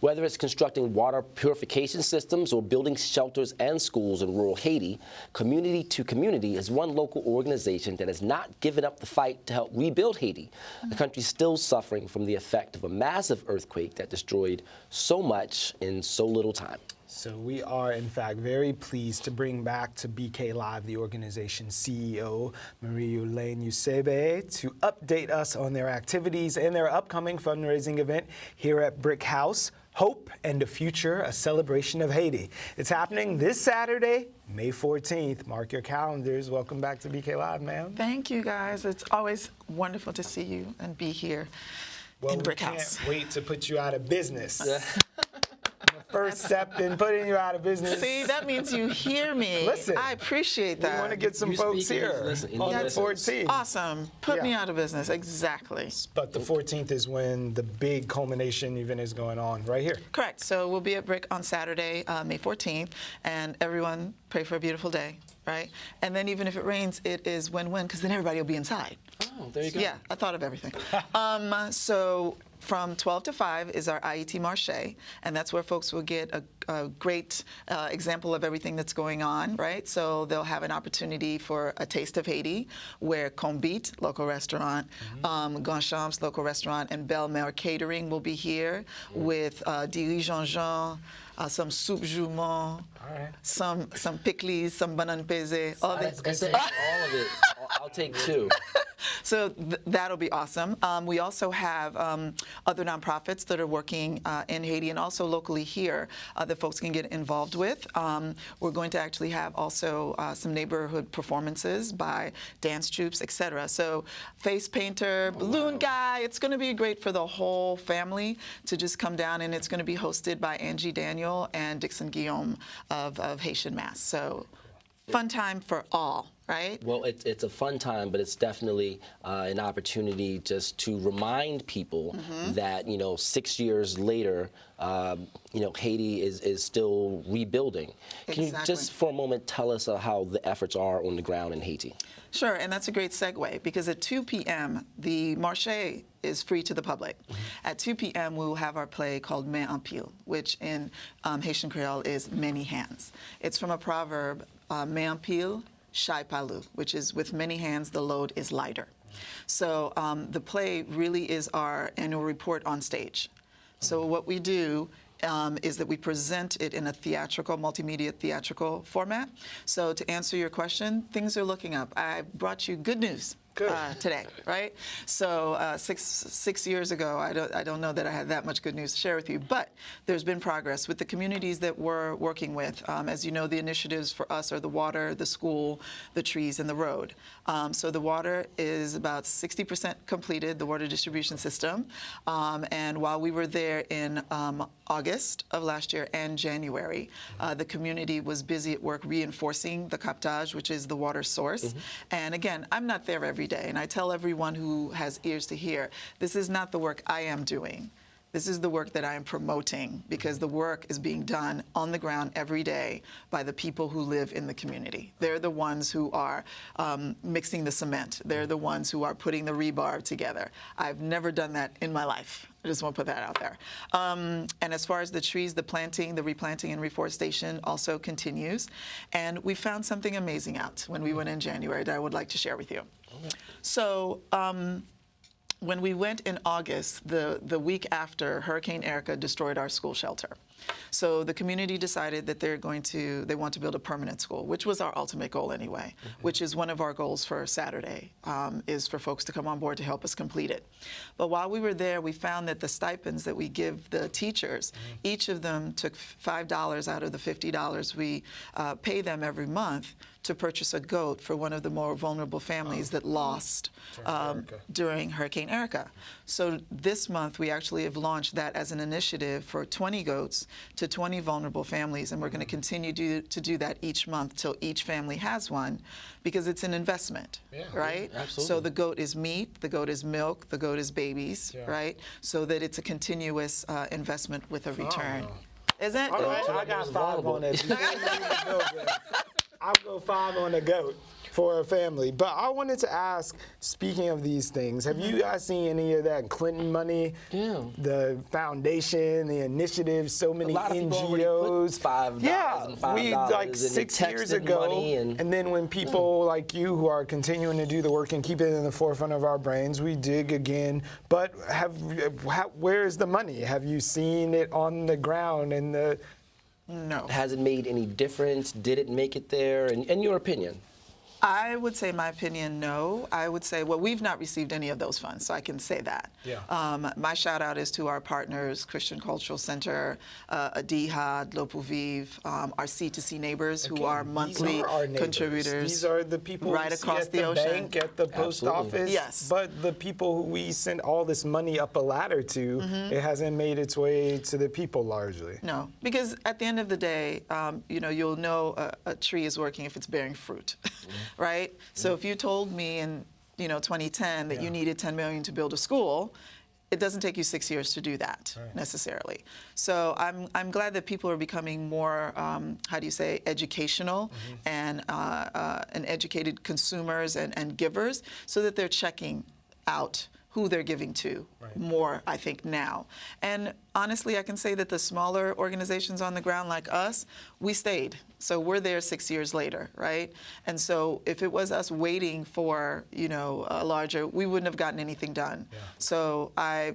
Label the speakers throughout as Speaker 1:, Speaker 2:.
Speaker 1: Whether it's constructing water purification systems or building shelters and schools in rural Haiti, Community2Community is one local organization that has not given up the fight to help rebuild Haiti. The country is still suffering from the effect of a massive earthquake that destroyed so much in so little time.
Speaker 2: So we are, in fact, very pleased to bring back to BK Live the organization's CEO, Marie-Yolaine to update us on their activities and their upcoming fundraising event here at BRIC House, Hope and the Future, a celebration of Haiti. It's happening this Saturday, May 14th. Mark your calendars. Welcome back to BK Live, ma'am.
Speaker 3: Thank you, guys. It's always wonderful to see you and be here in BRIC House.
Speaker 2: Can't wait to put you out of business. First step in putting you out of business.
Speaker 3: See, that means you hear me.
Speaker 2: Listen,
Speaker 3: I appreciate that.
Speaker 2: We want to get some folks here on the 14th.
Speaker 3: Awesome. Put me out of business. Exactly.
Speaker 2: But the 14th is when the big culmination event is going on, right here.
Speaker 3: Correct. So we'll be at BRIC on Saturday, May 14th, and everyone pray for a beautiful day, right? And then even if it rains, it is win-win because then everybody will be inside.
Speaker 1: Oh, there you go.
Speaker 3: Yeah, I thought of everything. So from 12 to 5 is our IET Marche, and that's where folks will get a great example of everything that's going on, right? So they'll have an opportunity for a taste of Haiti, where Combit, local restaurant, Gonchamps, local restaurant, and Belle Mer Catering will be here with dirigeants, some soup jument, some pickles, some banane pesée.
Speaker 1: All of it. I'll take 2.
Speaker 3: So that'll be awesome. We also have other nonprofits that are working in Haiti and also locally here that folks can get involved with. We're going to actually have also some neighborhood performances by dance troupes, etc. So face painter, balloon guy. It's going to be great for the whole family to just come down, and it's going to be hosted by Angie Daniel and Dixon Guillaume of Haitian Mass. So fun time for all. Right?
Speaker 1: Well, it's a fun time, but it's definitely an opportunity just to remind people that, 6 years later, Haiti is still rebuilding. Can you just for a moment tell us how the efforts are on the ground in Haiti?
Speaker 3: Sure, and that's a great segue because at 2 p.m. the marché is free to the public. At 2 p.m. we will have our play called Main en Pile, which in Haitian Creole is many hands. It's from a proverb, Main en Pile, Shai Palu, which is with many hands, the load is lighter. So the play really is our annual report on stage. So what we do is that we present it in a multimedia theatrical format. So to answer your question, things are looking up. I brought you good news. Today, right? So 6 years ago, I don't know that I had that much good news to share with you, but there's been progress with the communities that we're working with. As you know, the initiatives for us are the water, the school, the trees, and the road. So the water is about 60% completed, the water distribution system. And while we were there in August of last year and January, the community was busy at work reinforcing the captage, which is the water source. And again, I'm not there every day, and I tell everyone who has ears to hear, this is not the work I am doing. This is the work that I am promoting because the work is being done on the ground every day by the people who live in the community. They're the ones who are mixing the cement. They're the ones who are putting the rebar together. I've never done that in my life. I just want to put that out there. And as far as the trees, the planting, the replanting and reforestation also continues. And we found something amazing out when we went in January that I would like to share with you. So when we went in August, the week after Hurricane Erica destroyed our school shelter. So the community decided that they want to build a permanent school, which was our ultimate goal anyway, which is one of our goals for Saturday, is for folks to come on board to help us complete it. But while we were there, we found that the stipends that we give the teachers, each of them took $5 out of the $50 we pay them every month to purchase a goat for one of the more vulnerable families that lost during Hurricane Erica. So this month, we actually have launched that as an initiative for 20 goats to 20 vulnerable families, and we're going to continue to do that each month till each family has one, because it's an investment, right?
Speaker 1: Absolutely.
Speaker 3: So the goat is meat, the goat is milk, the goat is babies, right? So that it's a continuous investment with a return. Isn't it?
Speaker 2: All right, I got 5 on it. I'll go 5 on the goat. for a family. But I wanted to ask, speaking of these things, have you guys seen any of that Clinton money?
Speaker 1: Yeah.
Speaker 2: The foundation, the initiatives, so many
Speaker 1: A lot of people already
Speaker 2: NGOs.
Speaker 1: put $5
Speaker 2: yeah,
Speaker 1: and $5
Speaker 2: we like
Speaker 1: and
Speaker 2: 6 years
Speaker 1: texted
Speaker 2: ago,
Speaker 1: money and
Speaker 2: then when people like you who are continuing to do the work and keep it in the forefront of our brains, we dig again. But where is the money? Have you seen it on the ground in the?
Speaker 3: No.
Speaker 1: Has it made any difference? Did it make it there? In your opinion?
Speaker 3: I would say, my opinion, no. I would say, well, we've not received any of those funds, so I can say that.
Speaker 2: Yeah.
Speaker 3: My shout out is to our partners, Christian Cultural Center, Adihad, Lopuviv, our C2C neighbors who are monthly
Speaker 2: these are our neighbors.
Speaker 3: contributors.
Speaker 2: These are the people
Speaker 3: right
Speaker 2: we see
Speaker 3: across
Speaker 2: at
Speaker 3: the ocean.
Speaker 2: bank, at the post
Speaker 1: Absolutely.
Speaker 2: office.
Speaker 3: Yes.
Speaker 2: But the people who we send all this money up a ladder to, it hasn't made its way to the people largely.
Speaker 3: No, because at the end of the day, you'll know a tree is working if it's bearing fruit, right? So if you told me in 2010 that you needed $10 million to build a school, it doesn't take you 6 years to do that necessarily. So I'm glad that people are becoming more, educational and educated consumers and givers, so that they're checking out who they're giving to more, I think, now. And honestly, I can say that the smaller organizations on the ground like us, we stayed. So we're there 6 years later, right? And so if it was us waiting for, a larger, we wouldn't have gotten anything done. Yeah. So I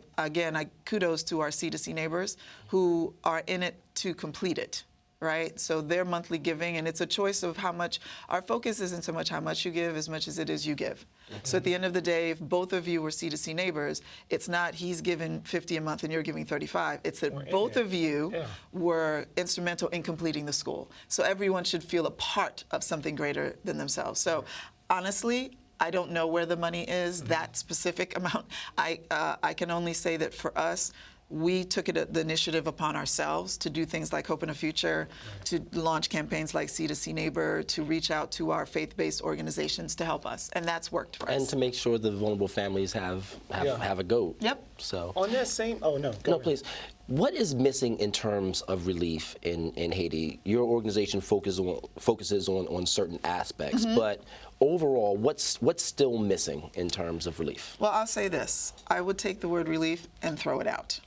Speaker 3: kudos to our C2C neighbors who are in it to complete it. Right? So their monthly giving, and it's a choice of how much. Our focus isn't so much how much you give as much as it is you give. So at the end of the day, if both of you were C2C neighbors, it's not he's given 50 a month and you're giving 35. It's that both of you were instrumental in completing the school. So everyone should feel a part of something greater than themselves. So honestly, I don't know where the money is, that specific amount. I can only say that for us, we took the initiative upon ourselves to do things like Hope in a Future, to launch campaigns like C2C Neighbor, to reach out to our faith-based organizations to help us, and that's worked for us.
Speaker 1: And to make sure the vulnerable families have a go.
Speaker 3: Yep.
Speaker 1: So
Speaker 2: On that same,
Speaker 1: please. What is missing in terms of relief in Haiti? Your organization focuses on certain aspects, but overall, what's still missing in terms of relief?
Speaker 3: Well, I'll say this. I would take the word relief and throw it out,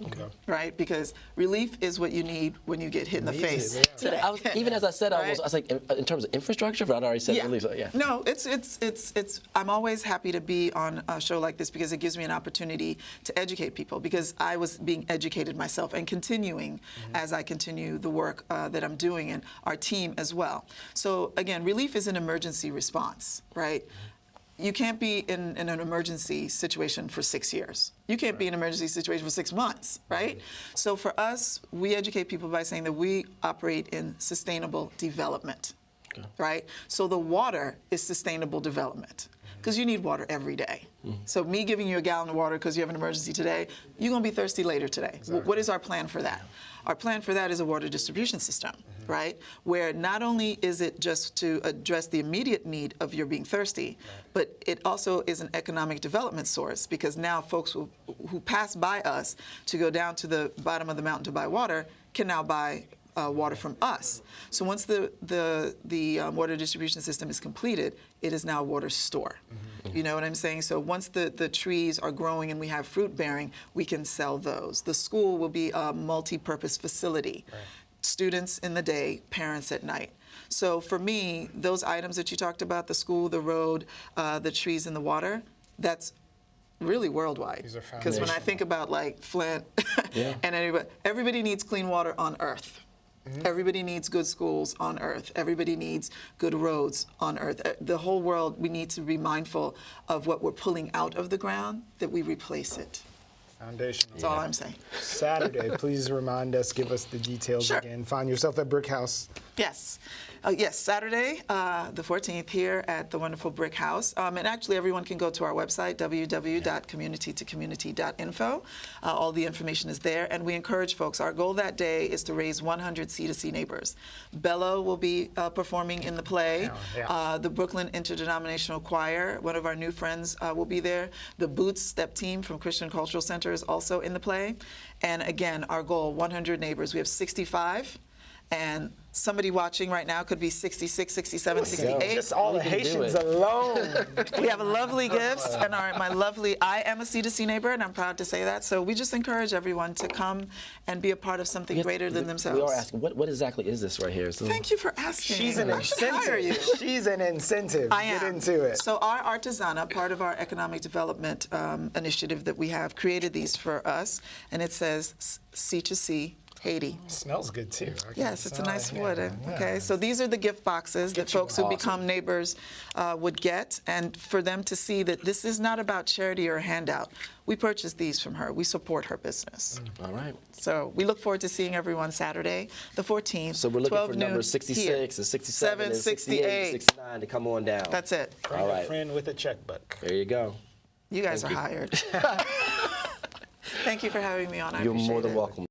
Speaker 3: right? Because relief is what you need when you get hit in the face today.
Speaker 1: Even as I said, I was like, in terms of infrastructure, but I'd already said relief. So, yeah.
Speaker 3: No, it's. I'm always happy to be on a show like this because it gives me an opportunity to educate people, because I was being educated myself and continuing as I continue the work that I'm doing, and our team as well. So again, relief is an emergency response, right? You can't be in an emergency situation for 6 years. You can't be in an emergency situation for 6 months, right? So for us, we educate people by saying that we operate in sustainable development, right? So the water is sustainable development, because you need water every day. So me giving you a gallon of water because you have an emergency today, you're going to be thirsty later today. What is our plan for that? Our plan for that is a water distribution system, right? Where not only is it just to address the immediate need of your being thirsty, but it also is an economic development source, because now folks who pass by us to go down to the bottom of the mountain to buy water can now buy water from us. So once the water distribution system is completed, it is now a water store. You know what I'm saying? So once the trees are growing and we have fruit bearing, we can sell those. The school will be a multi-purpose facility. Students in the day, parents at night. So for me, those items that you talked about, the school, the road, the trees, and the water, that's really worldwide. Because when I think about like Flint and everybody needs clean water on Earth. Everybody needs good schools on Earth. Everybody needs good roads on Earth. The whole world, we need to be mindful of what we're pulling out of the ground, that we replace it.
Speaker 2: Foundational.
Speaker 3: That's all I'm saying.
Speaker 2: Saturday, please remind us, give us the details again. Find yourself at BRIC House.
Speaker 3: Yes. Yes, Saturday, the 14th, here at the wonderful BRIC House. And actually, everyone can go to our website, www.community2community.info. All the information is there. And we encourage folks, our goal that day is to raise 100 C2C neighbors. Bello will be performing in the play. The Brooklyn Interdenominational Choir, one of our new friends, will be there. The Boots Step Team from Christian Cultural Center is also in the play. And again, our goal, 100 neighbors. We have 65. And somebody watching right now could be 66, 67, 68.
Speaker 2: Just all the
Speaker 1: We can do
Speaker 2: Haitians
Speaker 1: it.
Speaker 2: alone.
Speaker 3: We have lovely gifts, and I am a C2C neighbor, and I'm proud to say that. So we just encourage everyone to come and be a part of something greater than themselves.
Speaker 1: We are asking, what exactly is this right here? So,
Speaker 3: Thank you for asking.
Speaker 2: She's an
Speaker 3: I should hire you.
Speaker 2: incentive. She's an incentive.
Speaker 3: I am.
Speaker 2: Get into it.
Speaker 3: So our artisana, part of our economic development initiative that we have, created these for us, and it says C2C Haiti.
Speaker 2: Smells good too. I can
Speaker 3: Yes, it's a
Speaker 2: smell
Speaker 3: nice
Speaker 2: it
Speaker 3: wood.
Speaker 2: here.
Speaker 3: Okay, so these are the gift boxes that folks who
Speaker 1: Awesome.
Speaker 3: become neighbors would get, and for them to see that this is not about charity or handout. We purchased these from her. We support her business.
Speaker 1: all right.
Speaker 3: So we look forward to seeing everyone Saturday, the 14th.
Speaker 1: So we're looking
Speaker 3: 12
Speaker 1: for
Speaker 3: noon
Speaker 1: numbers 66 and 67 and 68,
Speaker 3: 68.
Speaker 1: 69 to come on down.
Speaker 3: That's it.
Speaker 2: Bring
Speaker 1: All
Speaker 2: a
Speaker 1: right.
Speaker 2: friend with a checkbook.
Speaker 1: There you go.
Speaker 3: You guys
Speaker 1: Thank
Speaker 3: are
Speaker 1: you.
Speaker 3: hired. Thank you for having me on. I
Speaker 1: You're
Speaker 3: appreciate
Speaker 1: more than
Speaker 3: it.
Speaker 1: welcome.